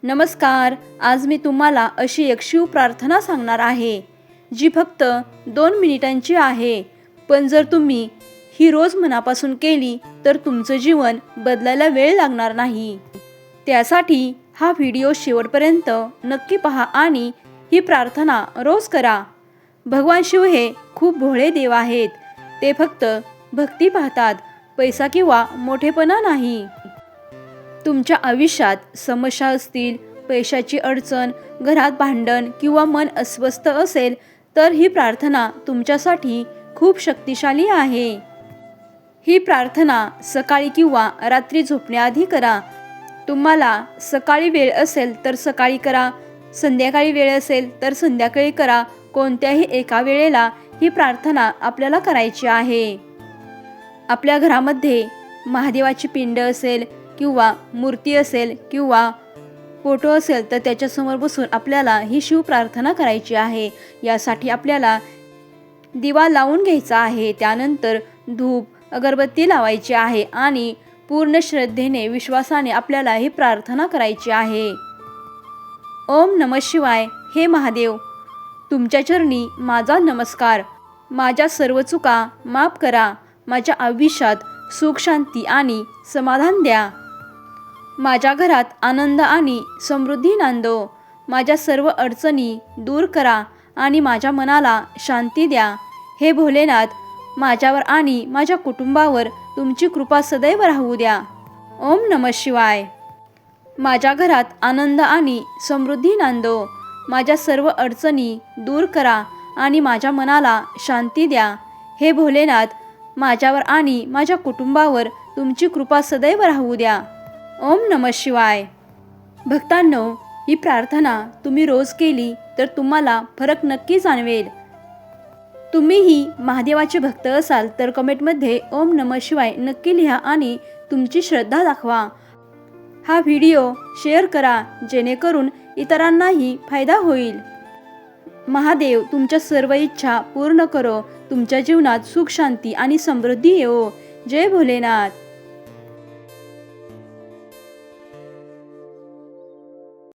नमस्कार. आज मी तुम्हाला अशी एक शिव प्रार्थना सांगणार आहे जी फक्त 2 मिनिटांची आहे. पण जर तुम्ही ही रोज मनापासून केली तर तुमचं जीवन बदलायला वेळ लागणार नाही. त्यासाठी हा व्हिडिओ शेवटपर्यंत नक्की पहा आणि ही प्रार्थना रोज करा. भगवान शिव हे खूप भोळे देव आहेत. ते फक्त भक्ती पाहतात, पैसा किंवा मोठेपणा नाही. तुमच्या आयुष्यात समस्या असतील, पैशाची अडचण, घरात भांडण किंवा मन अस्वस्थ असेल तर ही प्रार्थना तुमच्यासाठी खूप शक्तिशाली आहे. ही प्रार्थना सकाळी किंवा रात्री झोपण्याआधी करा. तुम्हाला सकाळी वेळ असेल तर सकाळी करा, संध्याकाळी वेळ असेल तर संध्याकाळी करा. कोणत्याही एका वेळेला ही प्रार्थना आपल्याला करायची आहे. आपल्या घरामध्ये महादेवाची पिंड असेल किंवा मूर्ती असेल किंवा फोटो असेल तर त्याच्यासमोर बसून आपल्याला ही शिव प्रार्थना करायची आहे. यासाठी आपल्याला दिवा लावून घ्यायचा आहे. त्यानंतर धूप अगरबत्ती लावायची आहे आणि पूर्ण श्रद्धेने विश्वासाने आपल्याला ही प्रार्थना करायची आहे. ओम नमः शिवाय. हे महादेव, तुमच्या चरणी माझा नमस्कार. माझ्या सर्व चुका माफ करा. माझ्या आयुष्यात सुख, शांती आणि समाधान द्या. माझ्या घरात आनंद आणि समृद्धी नांदो. माझ्या सर्व अडचणी दूर करा आणि माझ्या मनाला शांती द्या. हे भोलेनाथ, माझ्यावर आणि माझ्या कुटुंबावर तुमची कृपा सदैव राहू द्या. ओम नमः शिवाय. माझ्या घरात आनंद आणि समृद्धी नांदो. माझ्या सर्व अडचणी दूर करा आणि माझ्या मनाला शांती द्या. हे भोलेनाथ, माझ्यावर आणि माझ्या कुटुंबावर तुमची कृपा सदैव राहू द्या. ओम नमः शिवाय. भक्तांनो, ही प्रार्थना तुम्ही रोज केली तर तुम्हाला फरक नक्की जाणवेल. तुम्हीही महादेवाचे भक्त असाल तर कमेंटमध्ये ओम नमः शिवाय नक्की लिहा आणि तुमची श्रद्धा दाखवा. हा व्हिडिओ शेअर करा जेणेकरून इतरांनाही फायदा होईल. महादेव तुमच्या सर्व इच्छा पूर्ण करो. तुमच्या जीवनात सुख, शांती आणि समृद्धी येवो. जय भोलेनाथ.